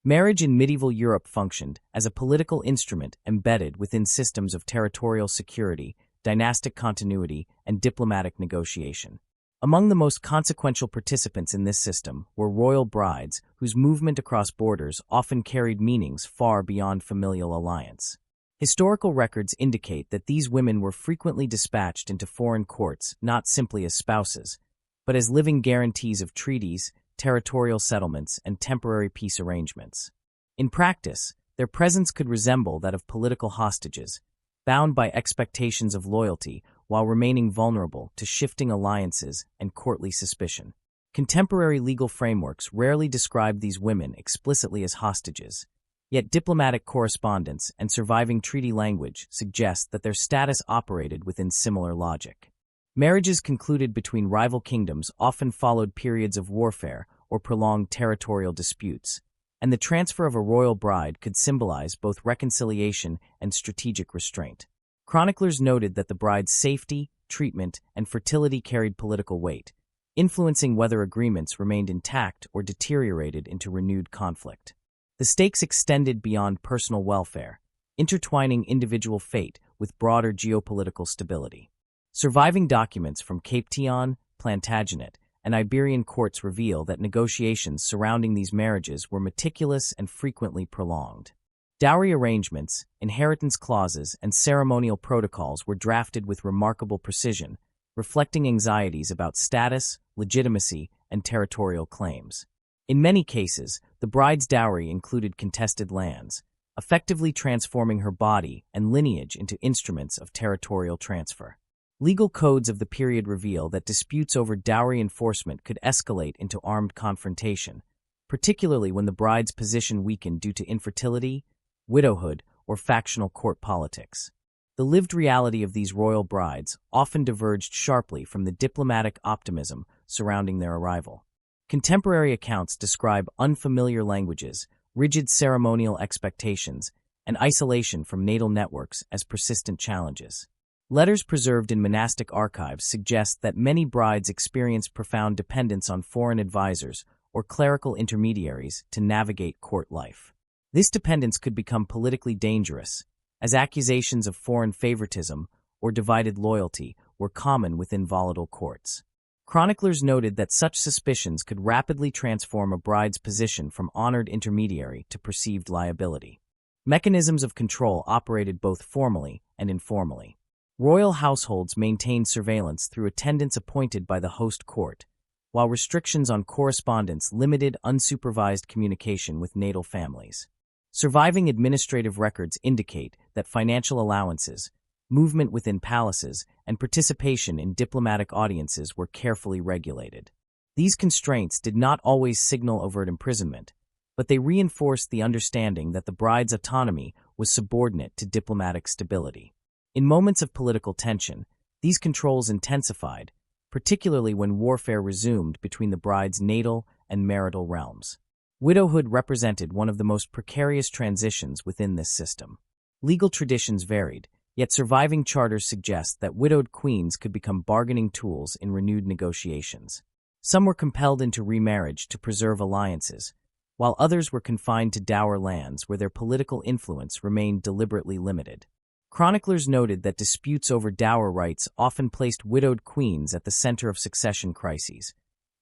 Marriage in medieval Europe functioned as a political instrument embedded within systems of territorial security, dynastic continuity, and diplomatic negotiation. Among the most consequential participants in this system were royal brides, whose movement across borders often carried meanings far beyond familial alliance. Historical records indicate that these women were frequently dispatched into foreign courts not simply as spouses, but as living guarantees of treaties, territorial settlements, and temporary peace arrangements. In practice, their presence could resemble that of political hostages, bound by expectations of loyalty while remaining vulnerable to shifting alliances and courtly suspicion. Contemporary legal frameworks rarely describe these women explicitly as hostages, yet diplomatic correspondence and surviving treaty language suggest that their status operated within similar logic. Marriages concluded between rival kingdoms often followed periods of warfare or prolonged territorial disputes, and the transfer of a royal bride could symbolize both reconciliation and strategic restraint. Chroniclers noted that the bride's safety, treatment, and fertility carried political weight, influencing whether agreements remained intact or deteriorated into renewed conflict. The stakes extended beyond personal welfare, intertwining individual fate with broader geopolitical stability. Surviving documents from Cape Town, Plantagenet, and Iberian courts reveal that negotiations surrounding these marriages were meticulous and frequently prolonged. Dowry arrangements, inheritance clauses, and ceremonial protocols were drafted with remarkable precision, reflecting anxieties about status, legitimacy, and territorial claims. In many cases, the bride's dowry included contested lands, effectively transforming her body and lineage into instruments of territorial transfer. Legal codes of the period reveal that disputes over dowry enforcement could escalate into armed confrontation, particularly when the bride's position weakened due to infertility, widowhood, or factional court politics. The lived reality of these royal brides often diverged sharply from the diplomatic optimism surrounding their arrival. Contemporary accounts describe unfamiliar languages, rigid ceremonial expectations, and isolation from natal networks as persistent challenges. Letters preserved in monastic archives suggest that many brides experienced profound dependence on foreign advisors or clerical intermediaries to navigate court life. This dependence could become politically dangerous, as accusations of foreign favoritism or divided loyalty were common within volatile courts. Chroniclers noted that such suspicions could rapidly transform a bride's position from honored intermediary to perceived liability. Mechanisms of control operated both formally and informally. Royal households maintained surveillance through attendants appointed by the host court, while restrictions on correspondence limited unsupervised communication with natal families. Surviving administrative records indicate that financial allowances, movement within palaces, and participation in diplomatic audiences were carefully regulated. These constraints did not always signal overt imprisonment, but they reinforced the understanding that the bride's autonomy was subordinate to diplomatic stability. In moments of political tension, these controls intensified, particularly when warfare resumed between the bride's natal and marital realms. Widowhood represented one of the most precarious transitions within this system. Legal traditions varied, yet surviving charters suggest that widowed queens could become bargaining tools in renewed negotiations. Some were compelled into remarriage to preserve alliances, while others were confined to dower lands where their political influence remained deliberately limited. Chroniclers noted that disputes over dower rights often placed widowed queens at the center of succession crises,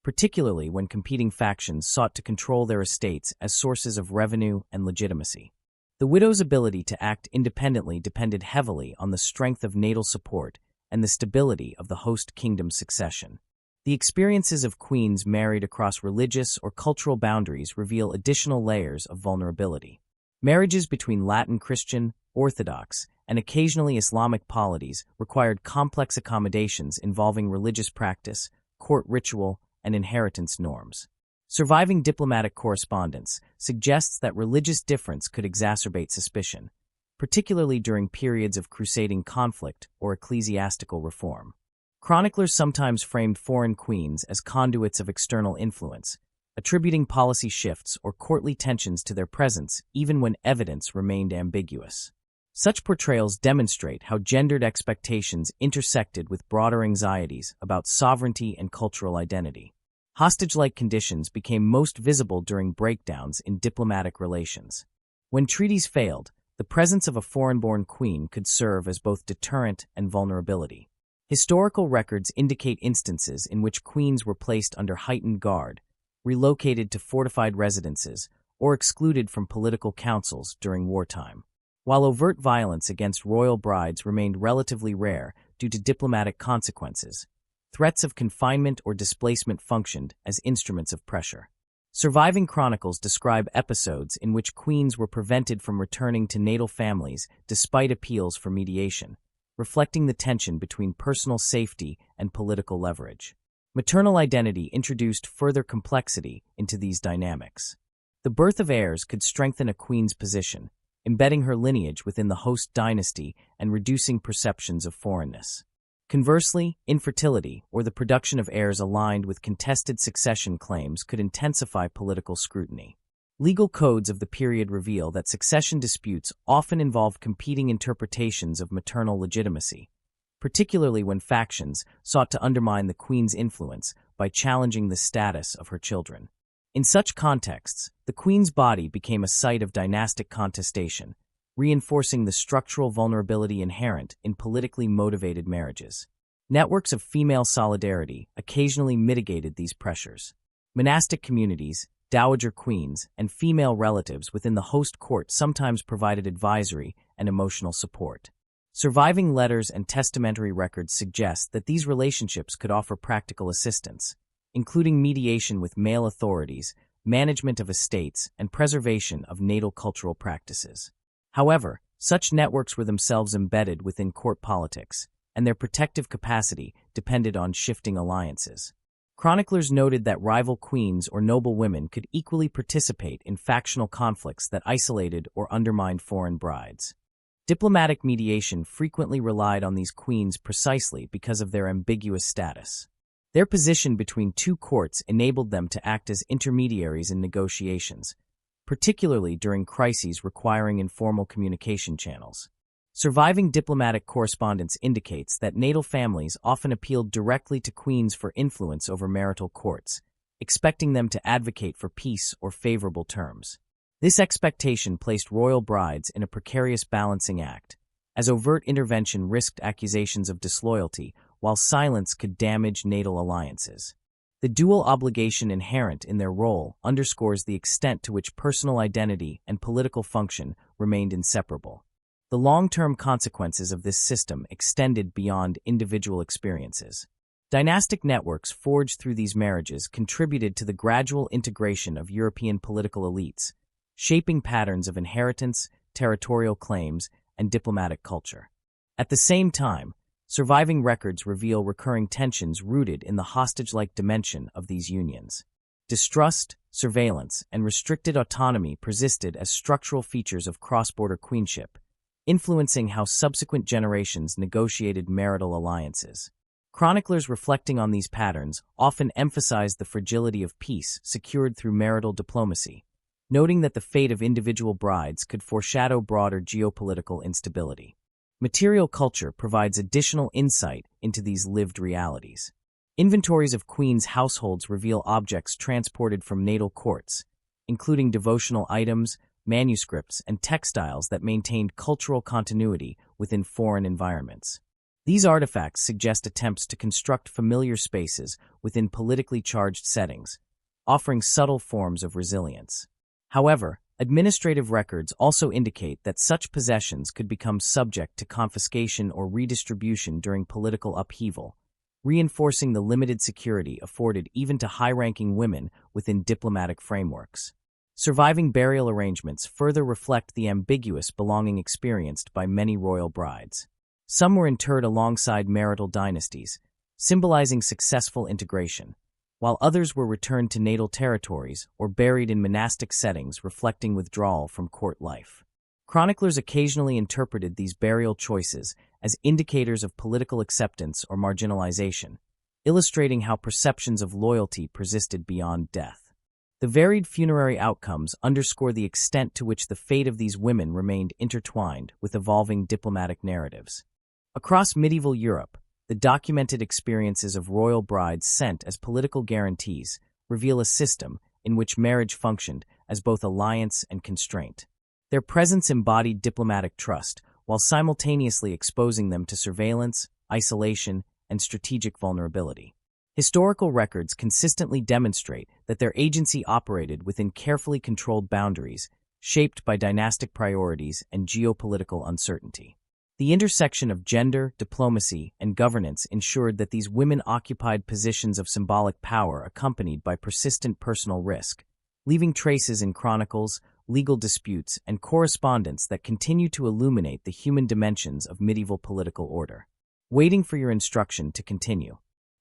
particularly when competing factions sought to control their estates as sources of revenue and legitimacy. The widow's ability to act independently depended heavily on the strength of natal support and the stability of the host kingdom's succession. The experiences of queens married across religious or cultural boundaries reveal additional layers of vulnerability. Marriages between Latin Christian, Orthodox, and occasionally Islamic polities required complex accommodations involving religious practice, court ritual, and inheritance norms. Surviving diplomatic correspondence suggests that religious difference could exacerbate suspicion, particularly during periods of crusading conflict or ecclesiastical reform. Chroniclers sometimes framed foreign queens as conduits of external influence, attributing policy shifts or courtly tensions to their presence even when evidence remained ambiguous. Such portrayals demonstrate how gendered expectations intersected with broader anxieties about sovereignty and cultural identity. Hostage-like conditions became most visible during breakdowns in diplomatic relations. When treaties failed, the presence of a foreign-born queen could serve as both deterrent and vulnerability. Historical records indicate instances in which queens were placed under heightened guard, relocated to fortified residences, or excluded from political councils during wartime. While overt violence against royal brides remained relatively rare due to diplomatic consequences, threats of confinement or displacement functioned as instruments of pressure. Surviving chronicles describe episodes in which queens were prevented from returning to natal families despite appeals for mediation, reflecting the tension between personal safety and political leverage. Maternal identity introduced further complexity into these dynamics. The birth of heirs could strengthen a queen's position, embedding her lineage within the host dynasty and reducing perceptions of foreignness. Conversely, infertility, or the production of heirs aligned with contested succession claims, could intensify political scrutiny. Legal codes of the period reveal that succession disputes often involved competing interpretations of maternal legitimacy, particularly when factions sought to undermine the queen's influence by challenging the status of her children. In such contexts, the queen's body became a site of dynastic contestation, reinforcing the structural vulnerability inherent in politically motivated marriages. Networks of female solidarity occasionally mitigated these pressures. Monastic communities, dowager queens, and female relatives within the host court sometimes provided advisory and emotional support. Surviving letters and testamentary records suggest that these relationships could offer practical assistance, including mediation with male authorities, management of estates, and preservation of natal cultural practices. However, such networks were themselves embedded within court politics, and their protective capacity depended on shifting alliances. Chroniclers noted that rival queens or noblewomen could equally participate in factional conflicts that isolated or undermined foreign brides. Diplomatic mediation frequently relied on these queens precisely because of their ambiguous status. Their position between two courts enabled them to act as intermediaries in negotiations, particularly during crises requiring informal communication channels. Surviving diplomatic correspondence indicates that natal families often appealed directly to queens for influence over marital courts, expecting them to advocate for peace or favorable terms. This expectation placed royal brides in a precarious balancing act, as overt intervention risked accusations of disloyalty, while silence could damage natal alliances. The dual obligation inherent in their role underscores the extent to which personal identity and political function remained inseparable. The long-term consequences of this system extended beyond individual experiences. Dynastic networks forged through these marriages contributed to the gradual integration of European political elites, shaping patterns of inheritance, territorial claims, and diplomatic culture. At the same time, surviving records reveal recurring tensions rooted in the hostage-like dimension of these unions. Distrust, surveillance, and restricted autonomy persisted as structural features of cross-border queenship, influencing how subsequent generations negotiated marital alliances. Chroniclers reflecting on these patterns often emphasize the fragility of peace secured through marital diplomacy, noting that the fate of individual brides could foreshadow broader geopolitical instability. Material culture provides additional insight into these lived realities. Inventories of queens' households reveal objects transported from natal courts, including devotional items, manuscripts, and textiles that maintained cultural continuity within foreign environments. These artifacts suggest attempts to construct familiar spaces within politically charged settings, offering subtle forms of resilience. However, administrative records also indicate that such possessions could become subject to confiscation or redistribution during political upheaval, reinforcing the limited security afforded even to high-ranking women within diplomatic frameworks. Surviving burial arrangements further reflect the ambiguous belonging experienced by many royal brides. Some were interred alongside marital dynasties, symbolizing successful integration, while others were returned to natal territories or buried in monastic settings reflecting withdrawal from court life. Chroniclers occasionally interpreted these burial choices as indicators of political acceptance or marginalization, illustrating how perceptions of loyalty persisted beyond death. The varied funerary outcomes underscore the extent to which the fate of these women remained intertwined with evolving diplomatic narratives. Across medieval Europe, the documented experiences of royal brides sent as political guarantees reveal a system in which marriage functioned as both alliance and constraint. Their presence embodied diplomatic trust, while simultaneously exposing them to surveillance, isolation, and strategic vulnerability. Historical records consistently demonstrate that their agency operated within carefully controlled boundaries, shaped by dynastic priorities and geopolitical uncertainty. The intersection of gender, diplomacy, and governance ensured that these women occupied positions of symbolic power accompanied by persistent personal risk, leaving traces in chronicles, legal disputes, and correspondence that continue to illuminate the human dimensions of medieval political order. Waiting for your instruction to continue.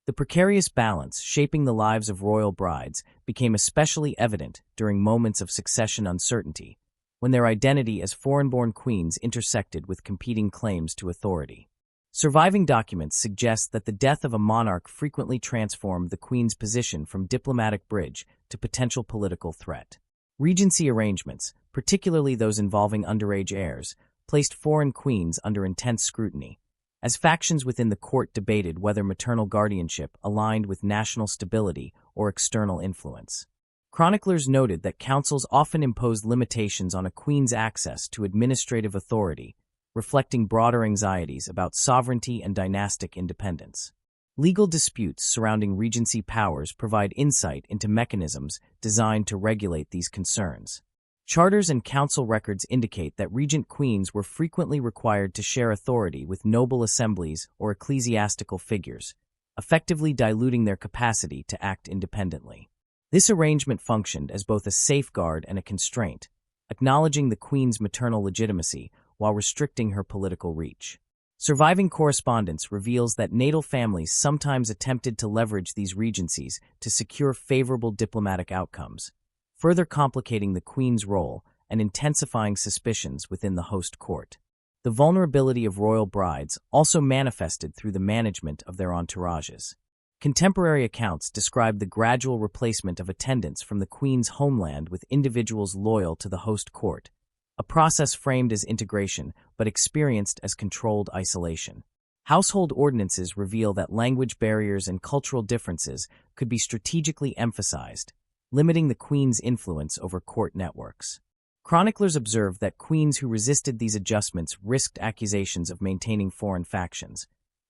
The precarious balance shaping the lives of royal brides became especially evident during moments of succession uncertainty, when their identity as foreign-born queens intersected with competing claims to authority. Surviving documents suggest that the death of a monarch frequently transformed the queen's position from diplomatic bridge to potential political threat. Regency arrangements, particularly those involving underage heirs, placed foreign queens under intense scrutiny, as factions within the court debated whether maternal guardianship aligned with national stability or external influence. Chroniclers noted that councils often imposed limitations on a queen's access to administrative authority, reflecting broader anxieties about sovereignty and dynastic independence. Legal disputes surrounding regency powers provide insight into mechanisms designed to regulate these concerns. Charters and council records indicate that regent queens were frequently required to share authority with noble assemblies or ecclesiastical figures, effectively diluting their capacity to act independently. This arrangement functioned as both a safeguard and a constraint, acknowledging the queen's maternal legitimacy while restricting her political reach. Surviving correspondence reveals that natal families sometimes attempted to leverage these regencies to secure favorable diplomatic outcomes, further complicating the queen's role and intensifying suspicions within the host court. The vulnerability of royal brides also manifested through the management of their entourages. Contemporary accounts describe the gradual replacement of attendants from the queen's homeland with individuals loyal to the host court, a process framed as integration but experienced as controlled isolation. Household ordinances reveal that language barriers and cultural differences could be strategically emphasized, limiting the queen's influence over court networks. Chroniclers observed that queens who resisted these adjustments risked accusations of maintaining foreign factions,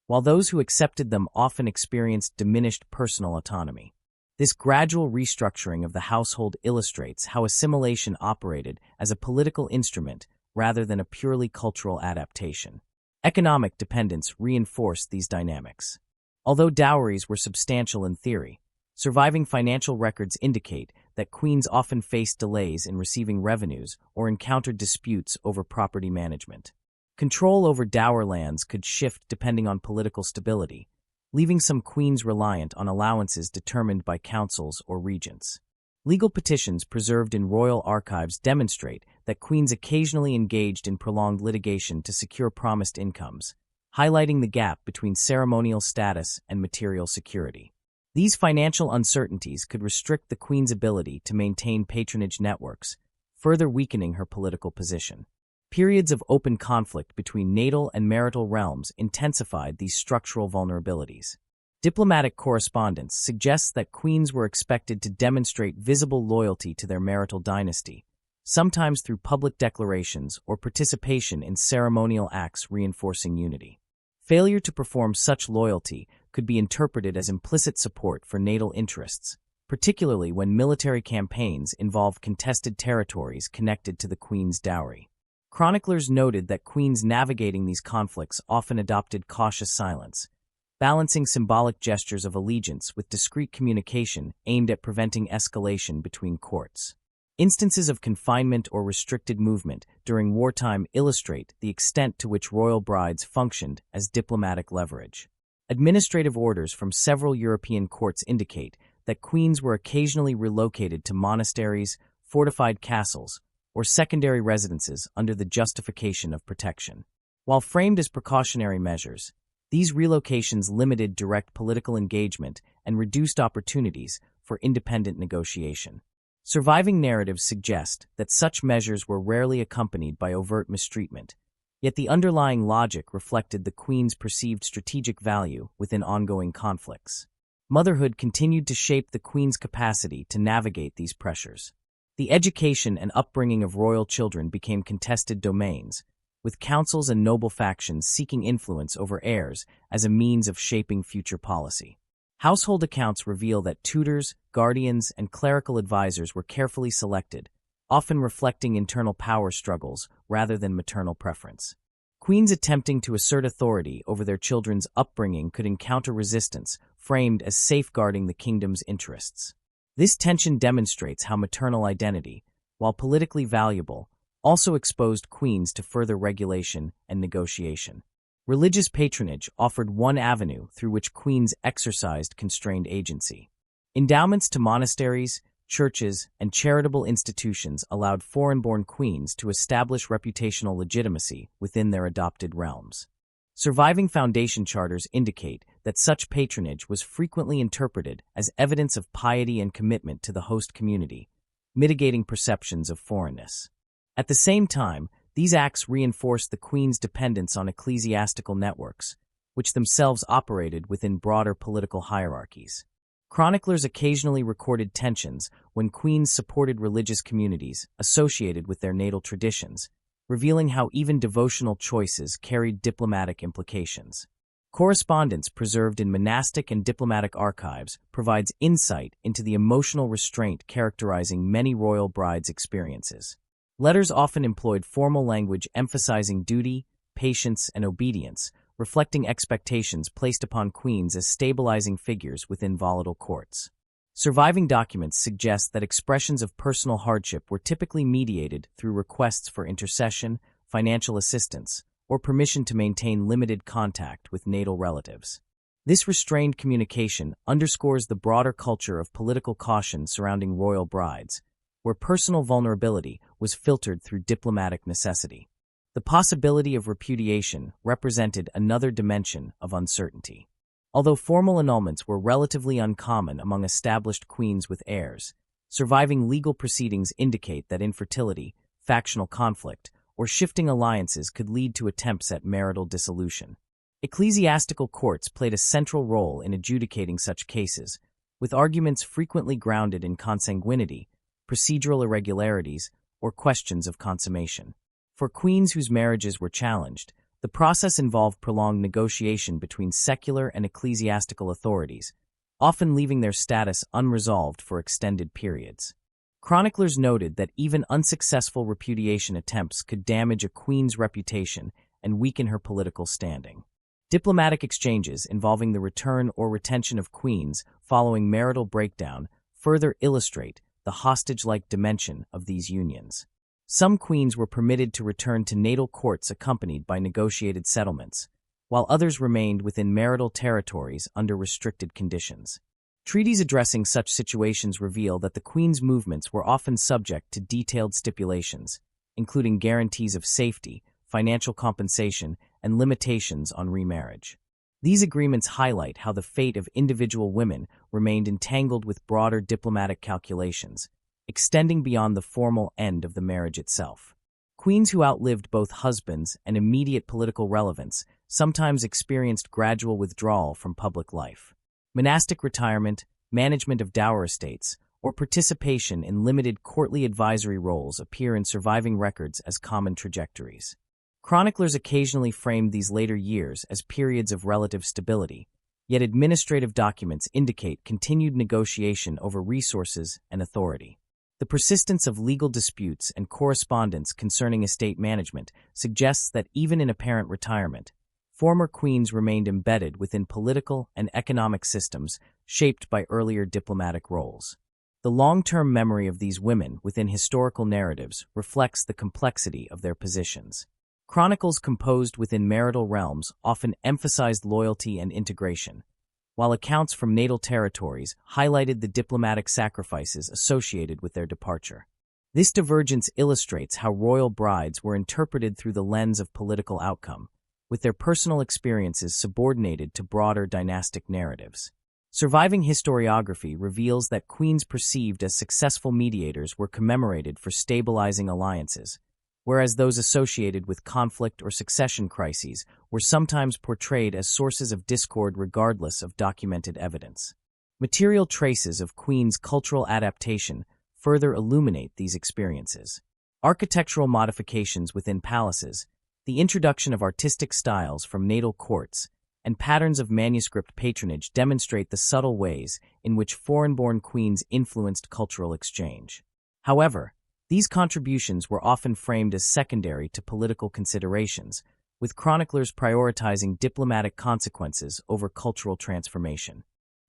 while those who accepted them often experienced diminished personal autonomy. This gradual restructuring of the household illustrates how assimilation operated as a political instrument rather than a purely cultural adaptation. Economic dependence reinforced these dynamics. Although dowries were substantial in theory, surviving financial records indicate that queens often faced delays in receiving revenues or encountered disputes over property management. Control over dower lands could shift depending on political stability, leaving some queens reliant on allowances determined by councils or regents. Legal petitions preserved in royal archives demonstrate that queens occasionally engaged in prolonged litigation to secure promised incomes, highlighting the gap between ceremonial status and material security. These financial uncertainties could restrict the queen's ability to maintain patronage networks, further weakening her political position. Periods of open conflict between natal and marital realms intensified these structural vulnerabilities. Diplomatic correspondence suggests that queens were expected to demonstrate visible loyalty to their marital dynasty, sometimes through public declarations or participation in ceremonial acts reinforcing unity. Failure to perform such loyalty could be interpreted as implicit support for natal interests, particularly when military campaigns involved contested territories connected to the queen's dowry. Chroniclers noted that queens navigating these conflicts often adopted cautious silence, balancing symbolic gestures of allegiance with discreet communication aimed at preventing escalation between courts. Instances of confinement or restricted movement during wartime illustrate the extent to which royal brides functioned as diplomatic leverage. Administrative orders from several European courts indicate that queens were occasionally relocated to monasteries, fortified castles, or secondary residences under the justification of protection. While framed as precautionary measures, these relocations limited direct political engagement and reduced opportunities for independent negotiation. Surviving narratives suggest that such measures were rarely accompanied by overt mistreatment, Yet the underlying logic reflected the queen's perceived strategic value within ongoing conflicts. Motherhood continued to shape the queen's capacity to navigate these pressures. The education and upbringing of royal children became contested domains, with councils and noble factions seeking influence over heirs as a means of shaping future policy. Household accounts reveal that tutors, guardians, and clerical advisors were carefully selected, often reflecting internal power struggles rather than maternal preference. Queens attempting to assert authority over their children's upbringing could encounter resistance, framed as safeguarding the kingdom's interests. This tension demonstrates how maternal identity, while politically valuable, also exposed queens to further regulation and negotiation. Religious patronage offered one avenue through which queens exercised constrained agency. Endowments to monasteries, churches, and charitable institutions allowed foreign-born queens to establish reputational legitimacy within their adopted realms. Surviving foundation charters indicate that such patronage was frequently interpreted as evidence of piety and commitment to the host community, mitigating perceptions of foreignness. At the same time, these acts reinforced the queen's dependence on ecclesiastical networks, which themselves operated within broader political hierarchies. Chroniclers occasionally recorded tensions when queens supported religious communities associated with their natal traditions, revealing how even devotional choices carried diplomatic implications. Correspondence preserved in monastic and diplomatic archives provides insight into the emotional restraint characterizing many royal brides' experiences. Letters often employed formal language emphasizing duty, patience, and obedience, reflecting expectations placed upon queens as stabilizing figures within volatile courts. Surviving documents suggest that expressions of personal hardship were typically mediated through requests for intercession, financial assistance, or permission to maintain limited contact with natal relatives. This restrained communication underscores the broader culture of political caution surrounding royal brides, where personal vulnerability was filtered through diplomatic necessity. The possibility of repudiation represented another dimension of uncertainty. Although formal annulments were relatively uncommon among established queens with heirs, surviving legal proceedings indicate that infertility, factional conflict, or shifting alliances could lead to attempts at marital dissolution. Ecclesiastical courts played a central role in adjudicating such cases, with arguments frequently grounded in consanguinity, procedural irregularities, or questions of consummation. For queens whose marriages were challenged, the process involved prolonged negotiation between secular and ecclesiastical authorities, often leaving their status unresolved for extended periods. Chroniclers noted that even unsuccessful repudiation attempts could damage a queen's reputation and weaken her political standing. Diplomatic exchanges involving the return or retention of queens following marital breakdown further illustrate the hostage-like dimension of these unions. Some queens were permitted to return to natal courts accompanied by negotiated settlements, while others remained within marital territories under restricted conditions. Treaties addressing such situations reveal that the queen's movements were often subject to detailed stipulations, including guarantees of safety, financial compensation, and limitations on remarriage. These agreements highlight how the fate of individual women remained entangled with broader diplomatic calculations, extending beyond the formal end of the marriage itself. Queens who outlived both husbands and immediate political relevance sometimes experienced gradual withdrawal from public life. Monastic retirement, management of dower estates, or participation in limited courtly advisory roles appear in surviving records as common trajectories. Chroniclers occasionally framed these later years as periods of relative stability, yet administrative documents indicate continued negotiation over resources and authority. The persistence of legal disputes and correspondence concerning estate management suggests that even in apparent retirement, former queens remained embedded within political and economic systems shaped by earlier diplomatic roles. The long-term memory of these women within historical narratives reflects the complexity of their positions. Chronicles composed within marital realms often emphasized loyalty and integration, while accounts from natal territories highlighted the diplomatic sacrifices associated with their departure. This divergence illustrates how royal brides were interpreted through the lens of political outcome, with their personal experiences subordinated to broader dynastic narratives. Surviving historiography reveals that queens perceived as successful mediators were commemorated for stabilizing alliances, whereas those associated with conflict or succession crises were sometimes portrayed as sources of discord regardless of documented evidence. Material traces of Queen's cultural adaptation further illuminate these experiences. Architectural modifications within palaces, the introduction of artistic styles from natal courts, and patterns of manuscript patronage demonstrate the subtle ways in which foreign-born queens influenced cultural exchange. However, these contributions were often framed as secondary to political considerations, with chroniclers prioritizing diplomatic consequences over cultural transformation.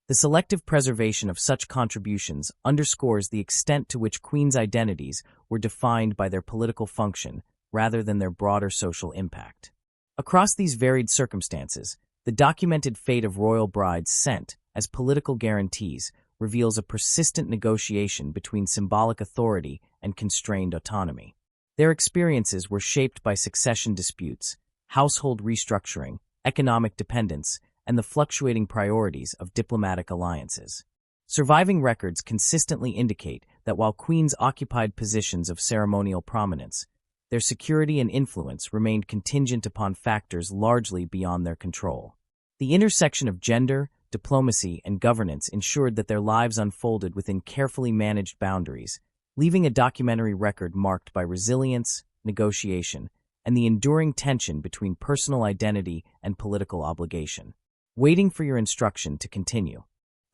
The selective preservation of such contributions underscores the extent to which queens' identities were defined by their political function rather than their broader social impact. Across these varied circumstances, the documented fate of royal brides sent as political guarantees reveals a persistent negotiation between symbolic authority and constrained autonomy. Their experiences were shaped by succession disputes, household restructuring, economic dependence, and the fluctuating priorities of diplomatic alliances. Surviving records consistently indicate that while queens occupied positions of ceremonial prominence, their security and influence remained contingent upon factors largely beyond their control. The intersection of gender, diplomacy, and governance ensured that their lives unfolded within carefully managed boundaries, leaving a documentary record marked by resilience, negotiation, and the enduring tension between personal identity and political obligation. Waiting for your instruction to continue.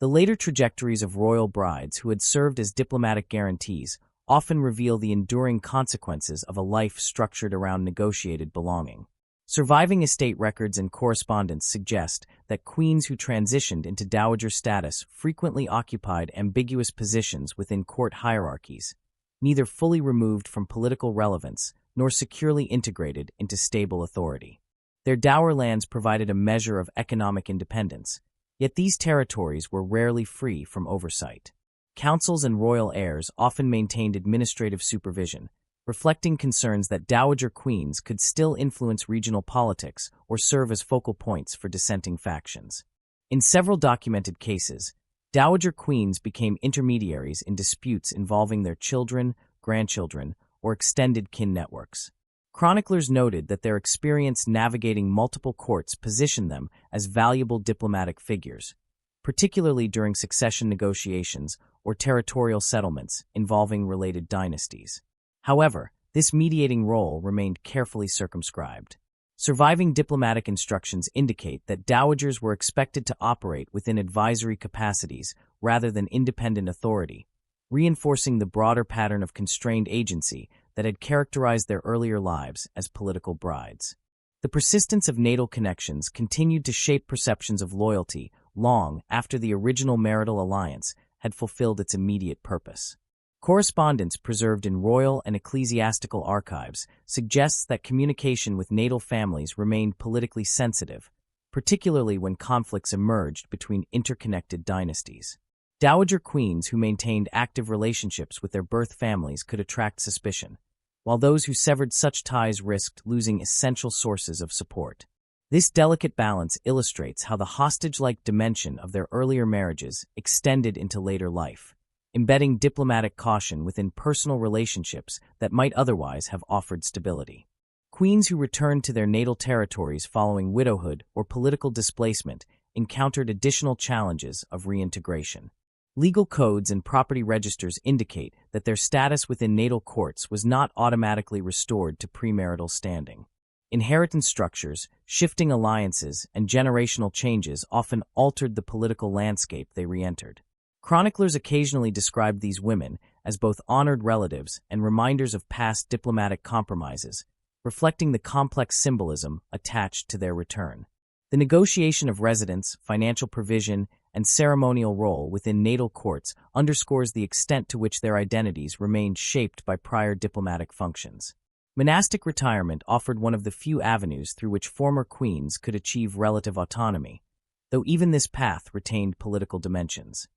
The later trajectories of royal brides who had served as diplomatic guarantees often reveal the enduring consequences of a life structured around negotiated belonging. Surviving estate records and correspondence suggest that queens who transitioned into dowager status frequently occupied ambiguous positions within court hierarchies, neither fully removed from political relevance nor securely integrated into stable authority. Their dower lands provided a measure of economic independence, yet these territories were rarely free from oversight. Councils and royal heirs often maintained administrative supervision, reflecting concerns that dowager queens could still influence regional politics or serve as focal points for dissenting factions. In several documented cases, dowager queens became intermediaries in disputes involving their children, grandchildren, or extended kin networks. Chroniclers noted that their experience navigating multiple courts positioned them as valuable diplomatic figures, particularly during succession negotiations or territorial settlements involving related dynasties. However, this mediating role remained carefully circumscribed. Surviving diplomatic instructions indicate that dowagers were expected to operate within advisory capacities rather than independent authority, reinforcing the broader pattern of constrained agency that had characterized their earlier lives as political brides. The persistence of natal connections continued to shape perceptions of loyalty long after the original marital alliance had fulfilled its immediate purpose. Correspondence preserved in royal and ecclesiastical archives suggests that communication with natal families remained politically sensitive, particularly when conflicts emerged between interconnected dynasties. Dowager queens who maintained active relationships with their birth families could attract suspicion, while those who severed such ties risked losing essential sources of support. This delicate balance illustrates how the hostage-like dimension of their earlier marriages extended into later life, embedding diplomatic caution within personal relationships that might otherwise have offered stability. Queens who returned to their natal territories following widowhood or political displacement encountered additional challenges of reintegration. Legal codes and property registers indicate that their status within natal courts was not automatically restored to premarital standing. Inheritance structures, shifting alliances, and generational changes often altered the political landscape they re-entered. Chroniclers occasionally described these women as both honored relatives and reminders of past diplomatic compromises, reflecting the complex symbolism attached to their return. The negotiation of residence, financial provision, and ceremonial role within natal courts underscores the extent to which their identities remained shaped by prior diplomatic functions. Monastic retirement offered one of the few avenues through which former queens could achieve relative autonomy, though even this path retained political dimensions.